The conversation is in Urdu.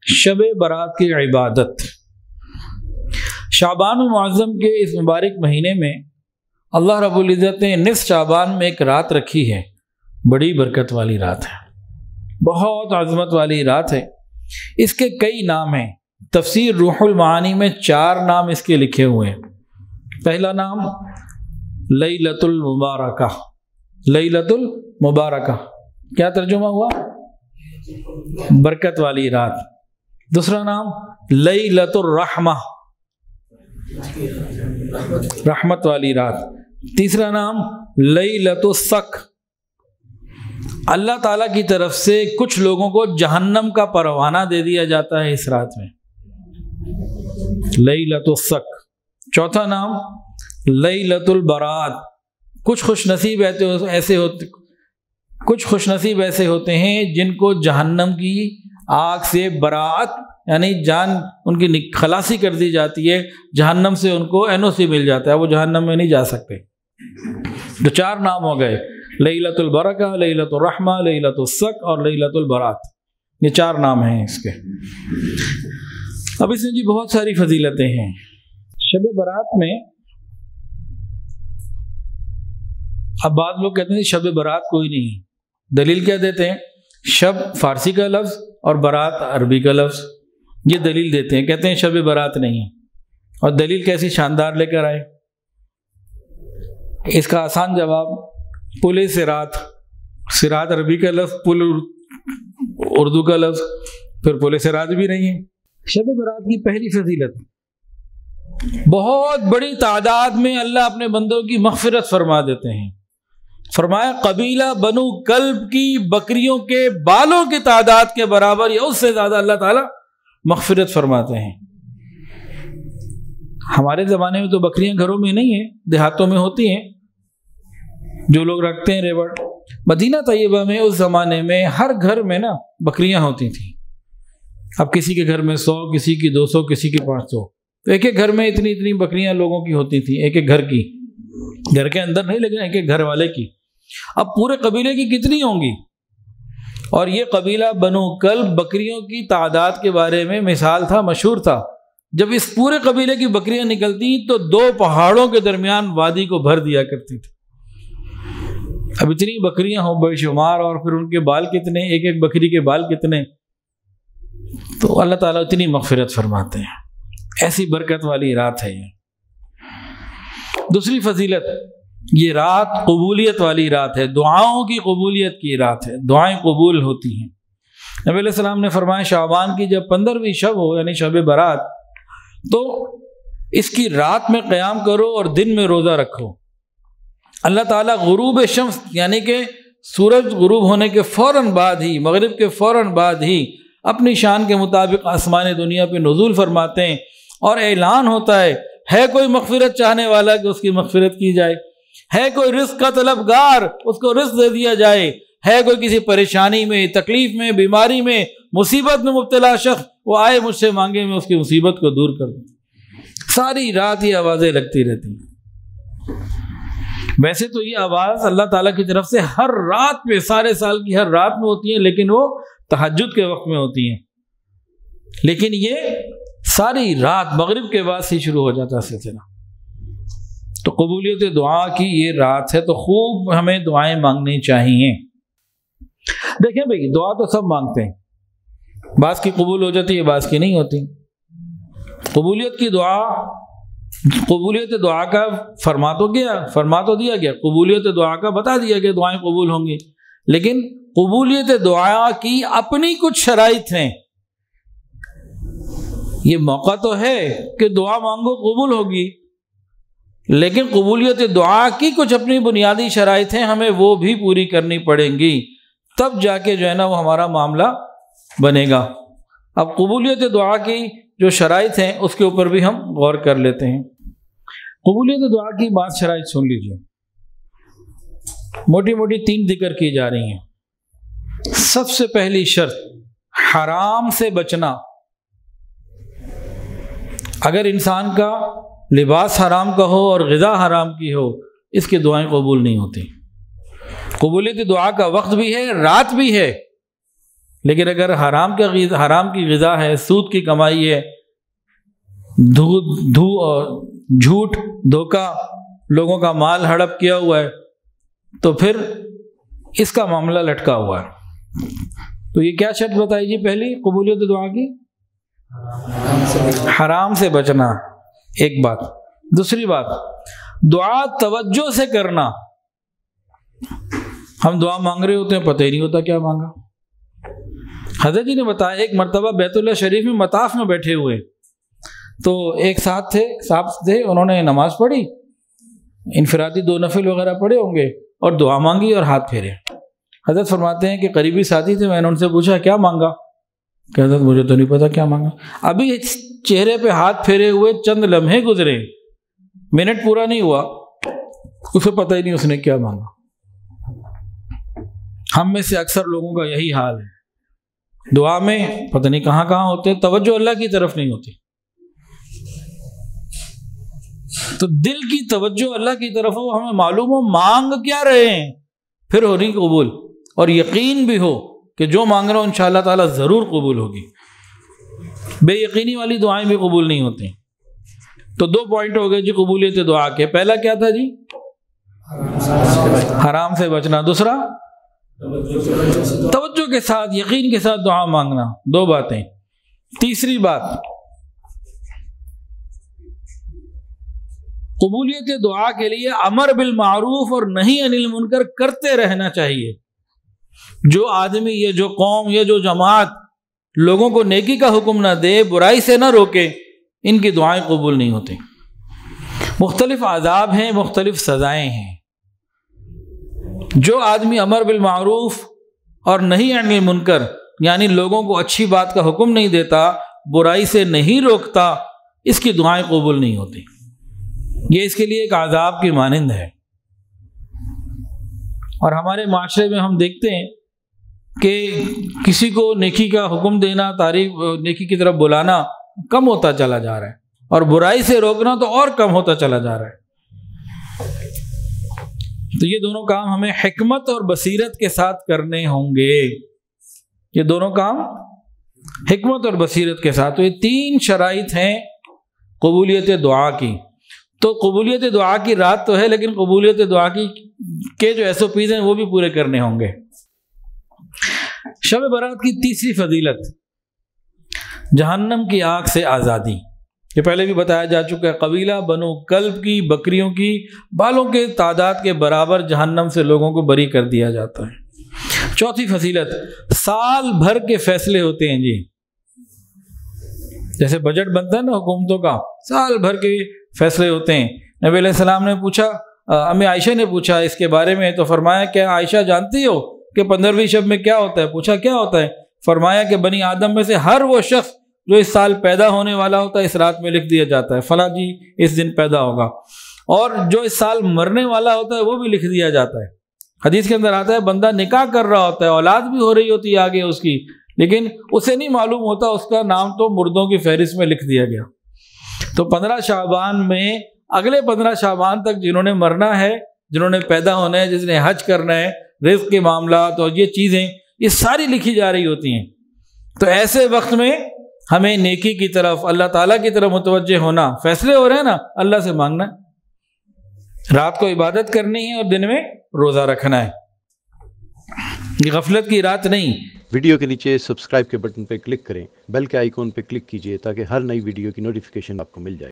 شب برات کی عبادت۔ شعبان المعظم کے اس مبارک مہینے میں اللہ رب العزت نے نصف شعبان میں ایک رات رکھی ہے، بڑی برکت والی رات ہے، بہت عظمت والی رات ہے۔ اس کے کئی نام ہیں، تفسیر روح المعانی میں 4 نام اس کے لکھے ہوئے ہیں۔ پہلا نام لیلۃ المبارکہ، لیلۃ المبارکہ کیا ترجمہ ہوا؟ برکت والی رات۔ دوسرا نام لیلۃ الرحمہ، رحمت والی رات۔ تیسرا نام لیلۃ السق، اللہ تعالیٰ کی طرف سے کچھ لوگوں کو جہنم کا پروانہ دے دیا جاتا ہے اس رات میں، لیلۃ السق۔ چوتھا نام لیلۃ البرات، کچھ خوش نصیب ایسے ہوتے ہیں جن کو جہنم کی آگ سے براعت یعنی جان ان کی خلاصی کر دی جاتی ہے، جہنم سے ان کو NOC مل جاتا ہے، وہ جہنم میں نہیں جا سکتے۔ تو 4 نام ہو گئے، لیلۃ البرکہ، لیلۃ الرحمہ، لیلۃ السق اور لیلۃ البرات، یہ 4 نام ہیں اس کے۔ اب اس میں بہت ساری فضیلتیں ہیں۔ شب برات میں اب بعض لوگ کہتے ہیں شب برات کوئی نہیں ہے، دلیل کیا دیتے ہیں؟ شب فارسی کا لفظ اور برات عربی کا لفظ، یہ دلیل دیتے ہیں، کہتے ہیں شب برات نہیں ہے۔ اور دلیل کیسی شاندار لے کر آئے؟ اس کا آسان جواب پل صراط، صراط عربی کا لفظ، پل اردو کا لفظ، پھر پل صراط بھی نہیں ہے۔ شب برات کی پہلی فضیلت، بہت بڑی تعداد میں اللہ اپنے بندوں کی مغفرت فرما دیتے ہیں۔ فرمایا قبیلہ بنو کلب کی بکریوں کے بالوں کی تعداد کے برابر یا اس سے زیادہ اللہ تعالیٰ مغفرت فرماتے ہیں۔ ہمارے زمانے میں تو بکریاں گھروں میں نہیں ہیں، دیہاتوں میں ہوتی ہیں، جو لوگ رکھتے ہیں ریوڑ۔ مدینہ طیبہ میں اس زمانے میں ہر گھر میں نا بکریاں ہوتی تھیں۔ اب کسی کے گھر میں 100، کسی کی 200، کسی کی 500، تو ایک ایک گھر میں اتنی بکریاں لوگوں کی ہوتی تھیں، ایک ایک گھر کی، گھر کے اندر نہیں لیکن ایک ایک گھر والے کی۔ اب پورے قبیلے کی کتنی ہوں گی؟ اور یہ قبیلہ بنو کلب بکریوں کی تعداد کے بارے میں مثال تھا، مشہور تھا۔ جب اس پورے قبیلے کی بکریاں نکلتی تو 2 پہاڑوں کے درمیان وادی کو بھر دیا کرتی تھی۔ اب اتنی بکریاں ہوں بے شمار، اور پھر ان کے بال کتنے، ایک ایک بکری کے بال کتنے، تو اللہ تعالیٰ اتنی مغفرت فرماتے ہیں۔ ایسی برکت والی رات ہے یہ۔ دوسری فضیلت، یہ رات قبولیت والی رات ہے، دعاؤں کی قبولیت کی رات ہے، دعائیں قبول ہوتی ہیں۔ نبی علیہ السلام نے فرمایا شعبان کی جب 15ویں شب ہو یعنی شب برات، تو اس کی رات میں قیام کرو اور دن میں روزہ رکھو۔ اللہ تعالیٰ غروب شمس یعنی کہ سورج غروب ہونے کے فوراً بعد ہی، مغرب کے فوراً بعد ہی اپنی شان کے مطابق آسمان دنیا پہ نزول فرماتے ہیں، اور اعلان ہوتا ہے کوئی مغفرت چاہنے والا کہ اس کی مغفرت کی جائے، ہے کوئی رزق کا طلبگار اس کو رزق دے دیا جائے، ہے کوئی کسی پریشانی میں، تکلیف میں، بیماری میں، مصیبت میں مبتلا شخص، وہ آئے مجھ سے مانگے، میں اس کی مصیبت کو دور کر دوں۔ ساری رات یہ آوازیں لگتی رہتی ہیں۔ ویسے تو یہ آواز اللہ تعالیٰ کی طرف سے ہر رات میں، سارے سال کی ہر رات میں ہوتی ہے، لیکن وہ تہجد کے وقت میں ہوتی ہیں، لیکن یہ ساری رات مغرب کے بعد سے شروع ہو جاتا ہے سلسلہ۔ تو قبولیت دعا کی یہ رات ہے، تو خوب ہمیں دعائیں مانگنی چاہیے۔ دیکھیں بھئی، دعا تو سب مانگتے ہیں، بعض کی قبول ہو جاتی ہے، بعض کی نہیں ہوتی۔ قبولیت دعا کا فرما تو دیا گیا، قبولیت دعا کا بتا دیا کہ دعائیں قبول ہوں گی، لیکن قبولیت دعا کی اپنی کچھ شرائط ہیں۔ یہ موقع تو ہے کہ دعا مانگو قبول ہوگی، لیکن قبولیت دعا کی کچھ اپنی بنیادی شرائط ہیں، ہمیں وہ بھی پوری کرنی پڑیں گی، تب جا کے جو ہے نا وہ ہمارا معاملہ بنے گا۔ اب قبولیت دعا کی جو شرائط ہیں اس کے اوپر بھی ہم غور کر لیتے ہیں۔ قبولیت دعا کی 5 شرائط سن لیجیے، موٹی موٹی 3 ذکر کی جا رہی ہیں۔ سب سے پہلی شرط، حرام سے بچنا۔ اگر انسان کا لباس حرام کا ہو اور غذا حرام کی ہو، اس کی دعائیں قبول نہیں ہوتی۔ قبولیت دعا کا وقت بھی ہے، رات بھی ہے، لیکن اگر حرام کی غذا ہے، سود کی کمائی ہے، جھوٹ دھوکہ، لوگوں کا مال ہڑپ کیا ہوا ہے، تو پھر اس کا معاملہ لٹکا ہوا ہے۔ تو یہ کیا شرط بتائی جی پہلی قبولیت دعا کی؟ حرام سے بچنا، ایک بات۔ دوسری بات، دعا توجہ سے کرنا۔ ہم دعا مانگ رہے ہوتے ہیں، پتہ ہی نہیں ہوتا کیا مانگا۔ حضرت جی نے بتایا ایک مرتبہ بیت اللہ شریف میں مطاف میں بیٹھے ہوئے، تو ایک صاحب تھے، انہوں نے نماز پڑھی، انفرادی 2 نفل وغیرہ پڑھے ہوں گے، اور دعا مانگی اور ہاتھ پھیرے۔ حضرت فرماتے ہیں کہ قریبی ساتھی تھے، میں نے ان سے پوچھا کیا مانگا؟ کہ حضرت مجھے تو نہیں پتا کیا مانگا۔ ابھی چہرے پہ ہاتھ پھیرے ہوئے چند لمحے گزرے، منٹ پورا نہیں ہوا، اسے پتہ ہی نہیں اس نے کیا مانگا۔ ہم میں سے اکثر لوگوں کا یہی حال ہے، دعا میں پتہ نہیں کہاں کہاں ہوتے، توجہ اللہ کی طرف نہیں ہوتی۔ تو دل کی توجہ اللہ کی طرف ہو، ہمیں معلوم ہو مانگ کیا رہے ہیں، پھر ہو رہی قبول، اور یقین بھی ہو کہ جو مانگ رہا ہوں انشاءاللہ تعالیٰ ضرور قبول ہوگی۔ بے یقینی والی دعائیں بھی قبول نہیں ہوتی۔ تو 2 پوائنٹ ہو گئے جی قبولیت دعا کے۔ پہلا کیا تھا جی؟ حرام سے بچنا۔ دوسرا توجہ کے ساتھ، یقین کے ساتھ دعا مانگنا۔ 2 باتیں۔ تیسری بات، قبولیت دعا کے لیے امر بالمعروف اور نہی عن المنکر کرتے رہنا چاہیے۔ جو آدمی یا جو قوم یا جو جماعت لوگوں کو نیکی کا حکم نہ دے، برائی سے نہ روکے، ان کی دعائیں قبول نہیں ہوتی۔ مختلف عذاب ہیں، مختلف سزائیں ہیں۔ جو آدمی امر بالمعروف اور نہی عن المنکر، یعنی لوگوں کو اچھی بات کا حکم نہیں دیتا، برائی سے نہیں روکتا، اس کی دعائیں قبول نہیں ہوتی۔ یہ اس کے لیے ایک عذاب کی مانند ہے۔ اور ہمارے معاشرے میں ہم دیکھتے ہیں کہ کسی کو نیکی کا حکم دینا، تعریف نیکی کی طرف بلانا کم ہوتا چلا جا رہا ہے، اور برائی سے روکنا تو اور کم ہوتا چلا جا رہا ہے۔ تو یہ دونوں کام ہمیں حکمت اور بصیرت کے ساتھ کرنے ہوں گے۔ یہ دونوں کام حکمت اور بصیرت کے ساتھ۔ تو یہ 3 شرائط ہیں قبولیت دعا کی۔ تو قبولیت دعا کی رات تو ہے، لیکن قبولیت دعا کے جو SOPs ہیں وہ بھی پورے کرنے ہوں گے۔ شب برات کی تیسری فضیلت، جہنم کی آگ سے آزادی۔ یہ پہلے بھی بتایا جا چکا ہے، قبیلہ بنو کلب کی بکریوں کی بالوں کے تعداد کے برابر جہنم سے لوگوں کو بری کر دیا جاتا ہے۔ چوتھی فضیلت، سال بھر کے فیصلے ہوتے ہیں جی۔ جیسے بجٹ بنتا ہے نا حکومتوں کا، سال بھر کے فیصلے ہوتے ہیں۔ نبی علیہ السلام نے پوچھا، امی عائشہ نے پوچھا اس کے بارے میں، تو فرمایا کیا عائشہ جانتی ہو کہ 15ویں شب میں کیا ہوتا ہے؟ پوچھا کیا ہوتا ہے؟ فرمایا کہ بنی آدم میں سے ہر وہ شخص جو اس سال پیدا ہونے والا ہوتا ہے اس رات میں لکھ دیا جاتا ہے، فلاں جی اس دن پیدا ہوگا، اور جو اس سال مرنے والا ہوتا ہے وہ بھی لکھ دیا جاتا ہے۔ حدیث کے اندر آتا ہے بندہ نکاح کر رہا ہوتا ہے، اولاد بھی ہو رہی ہوتی ہے آگے اس کی، لیکن اسے نہیں معلوم ہوتا اس کا نام تو مردوں کی فہرست میں لکھ دیا گیا۔ تو 15 شعبان میں اگلے 15 شعبان تک جنہوں نے مرنا ہے، جنہوں نے پیدا ہونا ہے، جس نے حج کرنا ہے، رزق کے معاملات اور یہ چیزیں، یہ ساری لکھی جا رہی ہوتی ہیں۔ تو ایسے وقت میں ہمیں نیکی کی طرف، اللہ تعالیٰ کی طرف متوجہ ہونا، فیصلے ہو رہے ہیں نا، اللہ سے مانگنا ہے، رات کو عبادت کرنی ہے اور دن میں روزہ رکھنا ہے، یہ غفلت کی رات نہیں۔ ویڈیو کے نیچے سبسکرائب کے بٹن پہ کلک کریں، بیل کے آئیکن پہ کلک کیجئے تاکہ ہر نئی ویڈیو کی نوٹیفیکیشن آپ کو مل جائے۔